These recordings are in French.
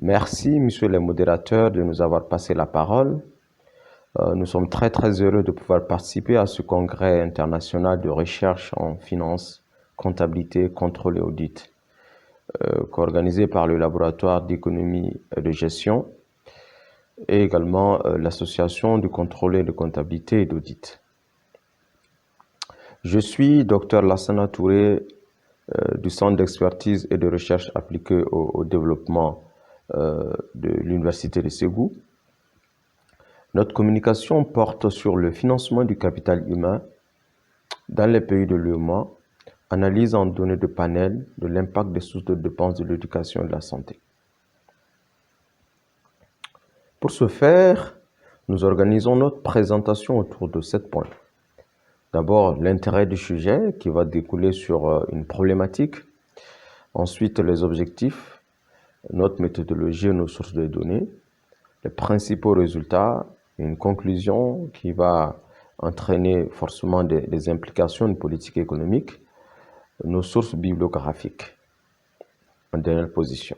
Merci, monsieur le modérateur, de nous avoir passé la parole. Nous sommes très heureux de pouvoir participer à ce congrès international de recherche en finance, comptabilité, contrôle et audit, co-organisé par le laboratoire d'économie et de gestion et également l'association du contrôle de comptabilité et d'audit. Je suis Dr Lassana Touré du Centre d'expertise et de recherche appliquée au développement de l'Université de Ségou. Notre communication porte sur le financement du capital humain dans les pays de l'UEMOA, analyse en données de panel de l'impact des sources de dépenses de l'éducation et de la santé. Pour ce faire, nous organisons notre présentation autour de 7 points. D'abord, l'intérêt du sujet qui va découler sur une problématique. Ensuite, les objectifs, notre méthodologie et nos sources de données, les principaux résultats, une conclusion qui va entraîner forcément des implications de politique économique, nos sources bibliographiques en dernière position.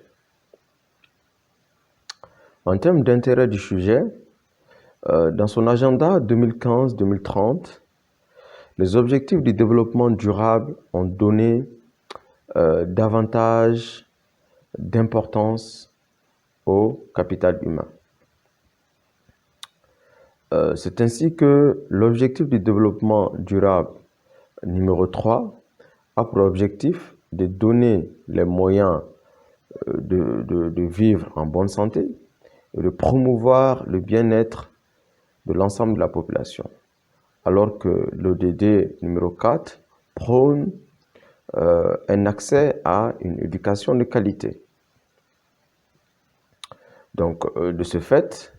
En termes d'intérêt du sujet, dans son agenda 2015-2030, les objectifs du développement durable ont donné davantage d'importance au capital humain. C'est ainsi que l'objectif du développement durable numéro 3 a pour objectif de donner les moyens de vivre en bonne santé et de promouvoir le bien-être de l'ensemble de la population. Alors que l'ODD numéro 4 prône un accès à une éducation de qualité. Donc, de ce fait,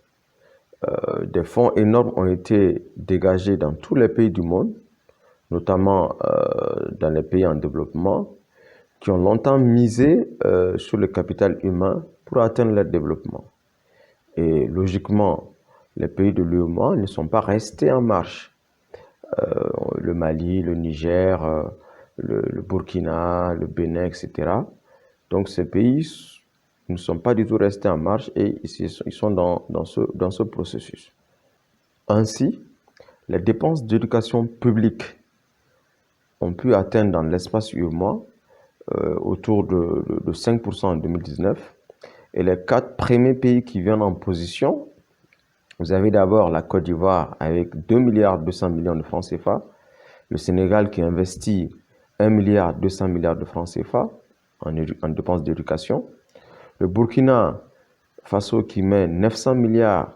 des fonds énormes ont été dégagés dans tous les pays du monde, notamment dans les pays en développement, qui ont longtemps misé sur le capital humain pour atteindre leur développement. Et logiquement, les pays de l'UEMOA ne sont pas restés en marche. Le Mali, le Niger, le Burkina, le Bénin, etc. Donc ces pays ne sont pas du tout restés en marche et ils sont dans ce processus. Ainsi, les dépenses d'éducation publique ont pu atteindre dans l'espace UEMOA autour de 5% en 2019. Et les 4 premiers pays qui viennent en position, vous avez d'abord la Côte d'Ivoire avec 2,2 milliards de francs CFA, le Sénégal qui investit 1,2 milliard de francs CFA en dépenses d'éducation, le Burkina Faso qui met 900 milliards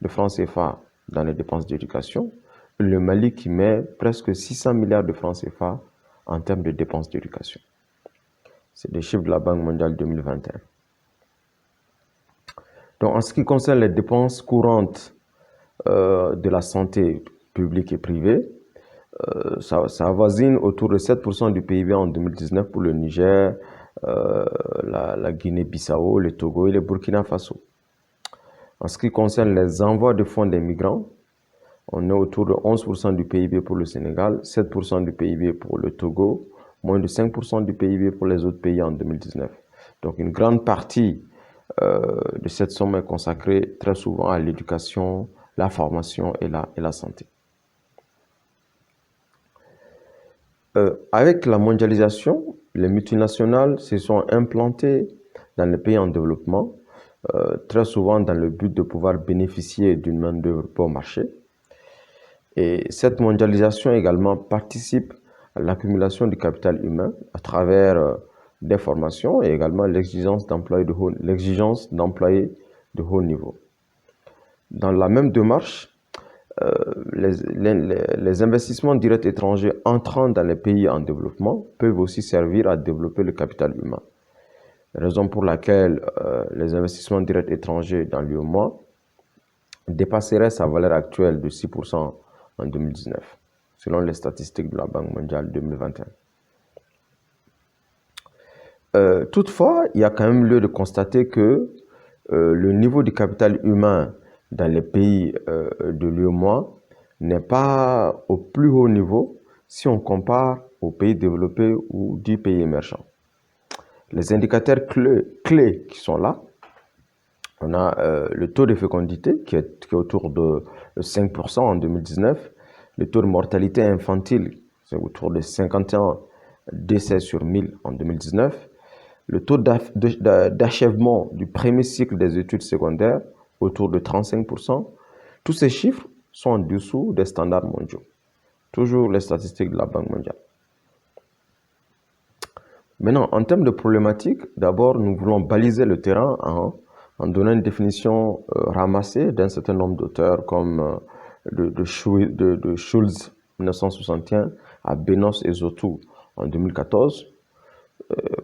de francs CFA dans les dépenses d'éducation, et le Mali qui met presque 600 milliards de francs CFA en termes de dépenses d'éducation. C'est des chiffres de la Banque mondiale 2021. Donc, en ce qui concerne les dépenses courantes de la santé publique et privée, ça avoisine autour de 7% du PIB en 2019 pour le Niger, la Guinée-Bissau, le Togo et le Burkina Faso. En ce qui concerne les envois de fonds des migrants, on est autour de 11% du PIB pour le Sénégal, 7% du PIB pour le Togo, moins de 5% du PIB pour les autres pays en 2019. Donc une grande partie de cette somme est consacrée très souvent à l'éducation, la formation et la santé. Avec la mondialisation, les multinationales se sont implantées dans les pays en développement, très souvent dans le but de pouvoir bénéficier d'une main-d'œuvre bon marché. Et cette mondialisation également participe à l'accumulation du capital humain à travers des formations et également l'exigence d'employés de haut niveau. Dans la même démarche, les investissements directs étrangers entrant dans les pays en développement peuvent aussi servir à développer le capital humain. Raison pour laquelle les investissements directs étrangers dans l'UEMOA dépasseraient sa valeur actuelle de 6% en 2019, selon les statistiques de la Banque mondiale 2021. Toutefois, il y a quand même lieu de constater que le niveau du capital humain dans les pays de l'UEMOA n'est pas au plus haut niveau si on compare aux pays développés ou dits pays émergents. Les indicateurs clés qui sont là On a le taux de fécondité qui est autour de 5% en 2019. Le taux de mortalité infantile, c'est autour de 51 décès sur 1000 en 2019. Le taux d'achèvement du premier cycle des études secondaires, autour de 35%. Tous ces chiffres sont en dessous des standards mondiaux. Toujours les statistiques de la Banque mondiale. Maintenant, en termes de problématiques, d'abord, nous voulons baliser le terrain en donnant une définition ramassée d'un certain nombre d'auteurs comme de Schulz 1961 à Benos et Zotou en 2014.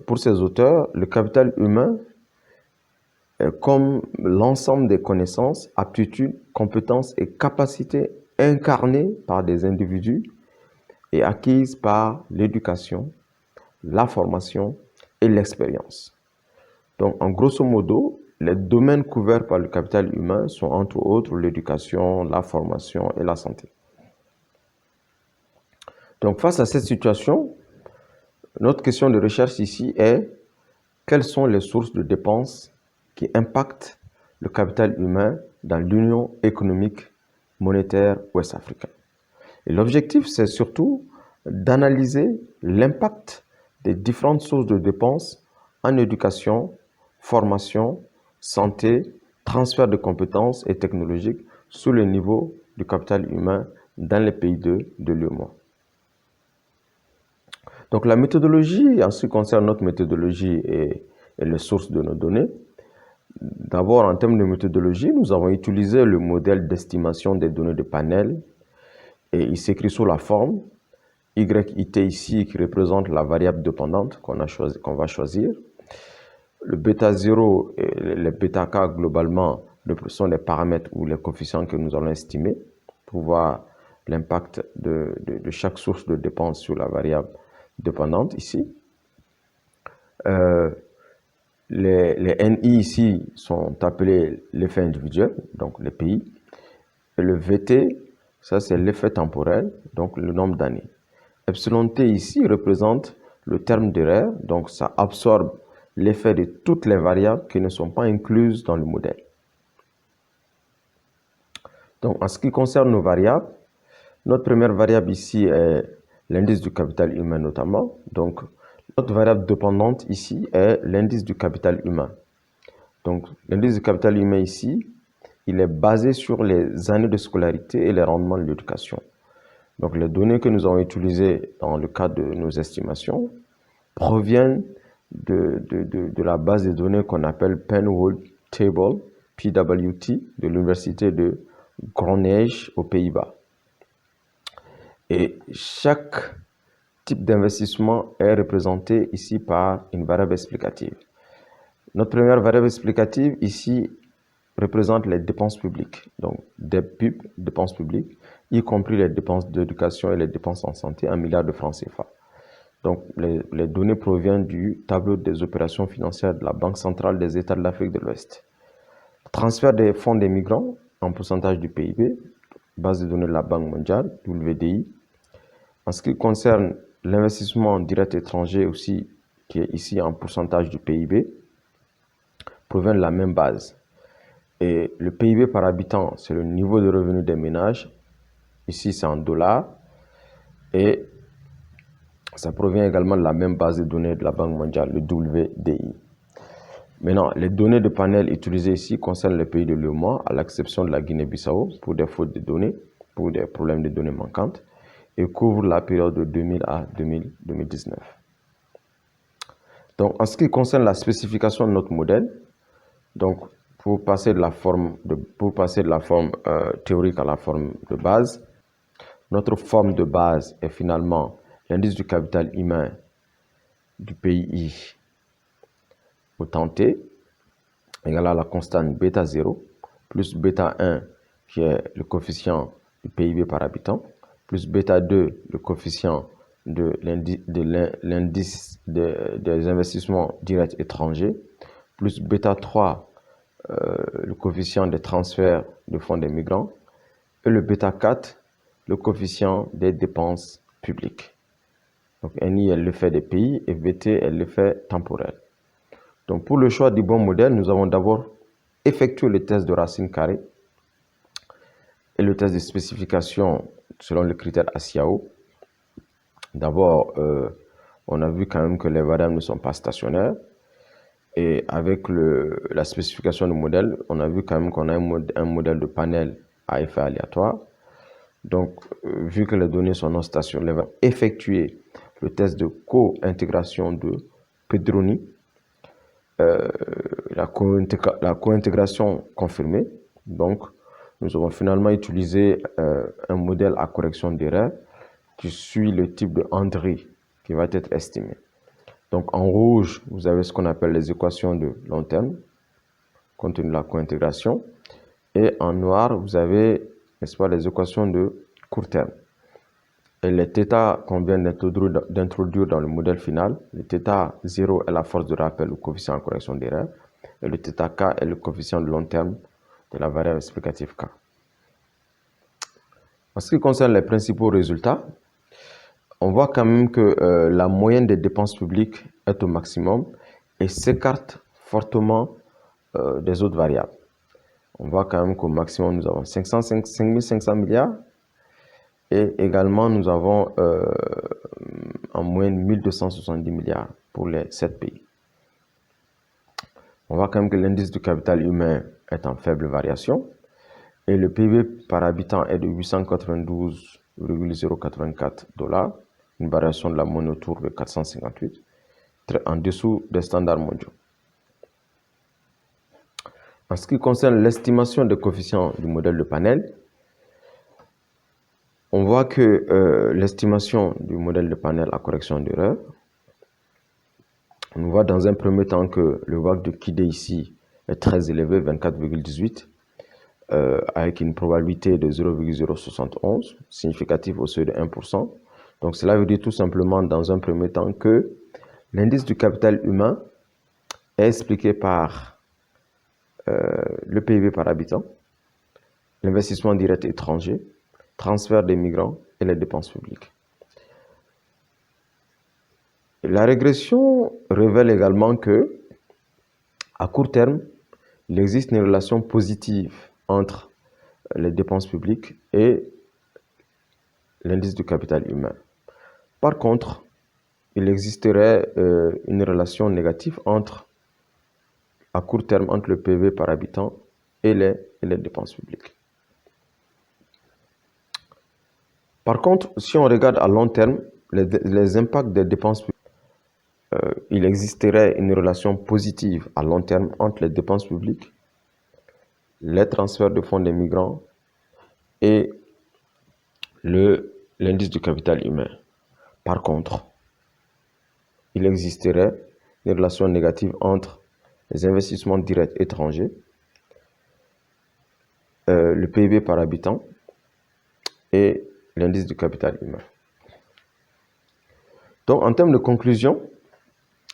Pour ces auteurs, le capital humain est comme l'ensemble des connaissances, aptitudes, compétences et capacités incarnées par des individus et acquises par l'éducation, la formation et l'expérience. Donc, en grosso modo, les domaines couverts par le capital humain sont entre autres l'éducation, la formation et la santé. Donc, face à cette situation, notre question de recherche ici est quelles sont les sources de dépenses qui impactent le capital humain dans l'Union économique monétaire ouest-africaine. Et l'objectif, c'est surtout d'analyser l'impact des différentes sources de dépenses en éducation, formation, santé, transfert de compétences et technologiques sur le niveau du capital humain dans les pays de l'UEMOA. Donc la méthodologie, en ce qui concerne notre méthodologie et les sources de nos données, d'abord en termes de méthodologie, nous avons utilisé le modèle d'estimation des données de panel et il s'écrit sous la forme YIT ici qui représente la variable dépendante qu'on va choisir. Le bêta 0 et le bêta k globalement sont les paramètres ou les coefficients que nous allons estimer pour voir l'impact de chaque source de dépense sur la variable dépendante ici. Les NI ici sont appelés l'effet individuel, donc les pays. Et le VT, ça c'est l'effet temporel, donc le nombre d'années. Epsilon T ici représente le terme d'erreur, donc ça absorbe l'effet de toutes les variables qui ne sont pas incluses dans le modèle. Donc en ce qui concerne nos variables, notre première variable ici est l'indice du capital humain notamment. Donc notre variable dépendante ici est l'indice du capital humain. Donc l'indice du capital humain ici, il est basé sur les années de scolarité et les rendements de l'éducation. Donc les données que nous avons utilisées dans le cadre de nos estimations proviennent de la base de données qu'on appelle Penwood Table, PWT, de l'université de Groningen aux Pays-Bas. Et chaque type d'investissement est représenté ici par une variable explicative. Notre première variable explicative ici représente les dépenses publiques, donc des pub, dépenses publiques, y compris les dépenses d'éducation et les dépenses en santé, 1 milliard de francs CFA. Donc les données proviennent du tableau des opérations financières de la Banque centrale des États de l'Afrique de l'Ouest. Transfert des fonds des migrants en pourcentage du PIB, base de données de la Banque mondiale, WDI. En ce qui concerne l'investissement direct étranger aussi, qui est ici en pourcentage du PIB, provient de la même base. Et le PIB par habitant, c'est le niveau de revenu des ménages. Ici, c'est en dollars. Et ça provient également de la même base de données de la Banque mondiale, le WDI. Maintenant, les données de panel utilisées ici concernent les pays de l'UEMOA, à l'exception de la Guinée-Bissau, pour des fautes de données, pour des problèmes de données manquantes, et couvrent la période de 2000 à 2019. Donc, en ce qui concerne la spécification de notre modèle, donc, pour passer de la forme théorique à la forme de base, notre forme de base est finalement l'indice du capital humain du pays autant T égale à la constante bêta 0 plus bêta 1 qui est le coefficient du PIB par habitant plus bêta 2 le coefficient de l'indice des investissements directs étrangers plus bêta 3 le coefficient des transferts de fonds des migrants et le bêta 4 le coefficient des dépenses publiques. Donc NI est l'effet des pays et VT est l'effet temporel. Donc pour le choix du bon modèle, nous avons d'abord effectuer le test de racine carrée et le test de spécification selon le critère ASIAO. D'abord, on a vu quand même que les variables ne sont pas stationnaires. Et avec la spécification du modèle, on a vu quand même qu'on a un modèle de panel à effet aléatoire. Donc, vu que les données sont non stationnaires, on va effectuer le test de co-intégration de Pedroni. La co-intégration confirmée. Donc, nous avons finalement utilisé un modèle à correction d'erreur qui suit le type de André qui va être estimé. Donc, en rouge, vous avez ce qu'on appelle les équations de long terme, compte tenu de la co-intégration. Et en noir, vous avez, n'est-ce pas, les équations de court terme. Et les θ qu'on vient d'introduire dans le modèle final, le θ0 est la force de rappel, le coefficient en correction d'erreur, et le θk est le coefficient de long terme de la variable explicative k. En ce qui concerne les principaux résultats, on voit quand même que la moyenne des dépenses publiques est au maximum et s'écarte fortement des autres variables. On voit quand même qu'au maximum, nous avons 5500 milliards et également nous avons en moyenne 1270 milliards pour les 7 pays. On voit quand même que l'indice du capital humain est en faible variation et le PIB par habitant est de 892,084 $, une variation de la monnaie autour de 458, très en dessous des standards mondiaux. En ce qui concerne l'estimation des coefficients du modèle de panel, on voit que l'estimation du modèle de panel à correction d'erreur, on voit dans un premier temps que le WACC de Kide ici est très élevé, 24,18, avec une probabilité de 0,071, significative au seuil de 1%. Donc cela veut dire tout simplement dans un premier temps que l'indice du capital humain est expliqué par le PIB par habitant, l'investissement direct étranger, transfert des migrants et les dépenses publiques. La régression révèle également que, à court terme, il existe une relation positive entre les dépenses publiques et l'indice du capital humain. Par contre, il existerait une relation négative à court terme entre le PIB par habitant et les dépenses publiques. Par contre, si on regarde à long terme, les impacts des dépenses publiques, il existerait une relation positive à long terme entre les dépenses publiques, les transferts de fonds des migrants et l'indice du capital humain. Par contre, il existerait une relation négative entre les investissements directs étrangers, le PIB par habitant et l'indice du capital humain. Donc, en termes de conclusion,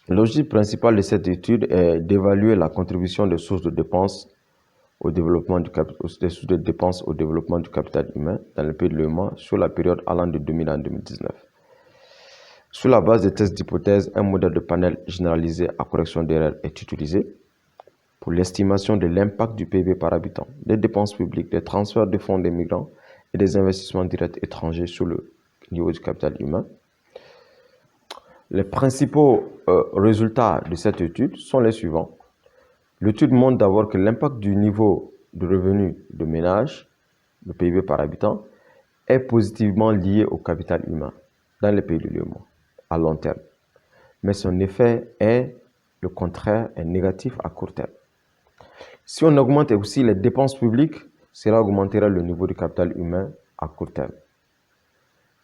l'objectif principal de cette étude est d'évaluer la contribution des sources de dépenses au développement du capital humain dans le pays de l'UEMOA sur la période allant de 2000 à 2019. Sur la base des tests d'hypothèse, un modèle de panel généralisé à correction d'erreurs est utilisé pour l'estimation de l'impact du PIB par habitant, des dépenses publiques, des transferts de fonds des migrants et des investissements directs étrangers sur le niveau du capital humain. Les principaux résultats de cette étude sont les suivants. L'étude montre d'abord que l'impact du niveau de revenu de ménage, le PIB par habitant, est positivement lié au capital humain dans les pays de l'UEMOA à long terme. Mais son effet est le contraire, est négatif à court terme. Si on augmente aussi les dépenses publiques, cela augmentera le niveau du capital humain à court terme.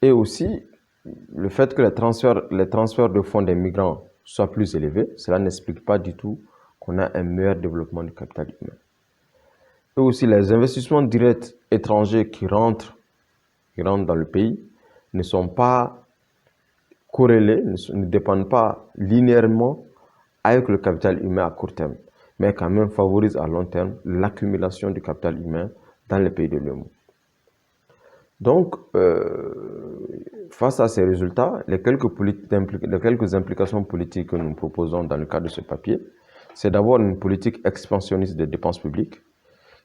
Et aussi, le fait que les transferts de fonds des migrants soient plus élevés, cela n'explique pas du tout qu'on a un meilleur développement du capital humain. Et aussi, les investissements directs étrangers qui rentrent dans le pays ne sont pas corrélés, ne dépendent pas linéairement avec le capital humain à court terme, mais quand même favorisent à long terme l'accumulation du capital humain dans les pays de l'UEMOA. Donc, face à ces résultats, les quelques implications politiques que nous proposons dans le cadre de ce papier c'est d'abord une politique expansionniste des dépenses publiques.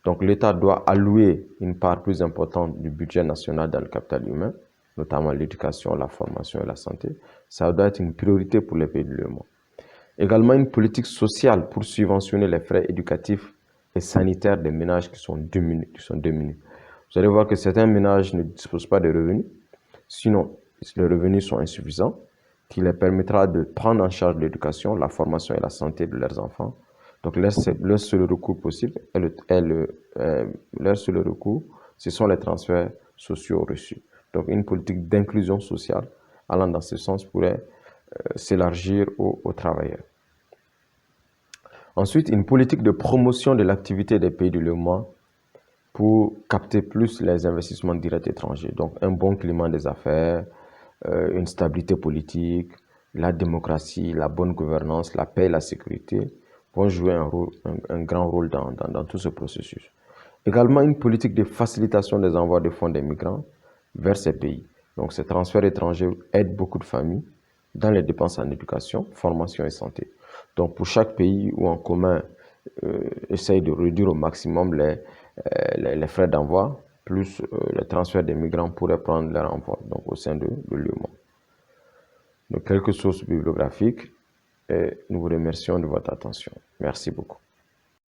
Donc l'État doit allouer une part plus importante du budget national dans le capital humain, notamment l'éducation, la formation et la santé. Ça doit être une priorité pour les pays du développement. Également une politique sociale pour subventionner les frais éducatifs et sanitaires des ménages qui sont démunis. Vous allez voir que certains ménages ne disposent pas de revenus, sinon les revenus sont insuffisants, qui les permettra de prendre en charge l'éducation, la formation et la santé de leurs enfants. Donc leur seul recours possible, leur seul recours, ce sont les transferts sociaux reçus. Donc une politique d'inclusion sociale allant dans ce sens pourrait s'élargir aux travailleurs. Ensuite, une politique de promotion de l'activité des pays du développement pour capter plus les investissements directs étrangers. Donc un bon climat des affaires, une stabilité politique, la démocratie, la bonne gouvernance, la paix et la sécurité vont jouer un grand rôle dans tout ce processus. Également, une politique de facilitation des envois de fonds des migrants vers ces pays. Donc, ces transferts étrangers aident beaucoup de familles dans les dépenses en éducation, formation et santé. Donc, pour chaque pays où en commun essaye de réduire au maximum les frais d'envoi, plus les transferts des migrants pourraient prendre leur envoi donc, au sein de l'UEMOA. Donc, quelques sources bibliographiques et nous vous remercions de votre attention. Merci beaucoup.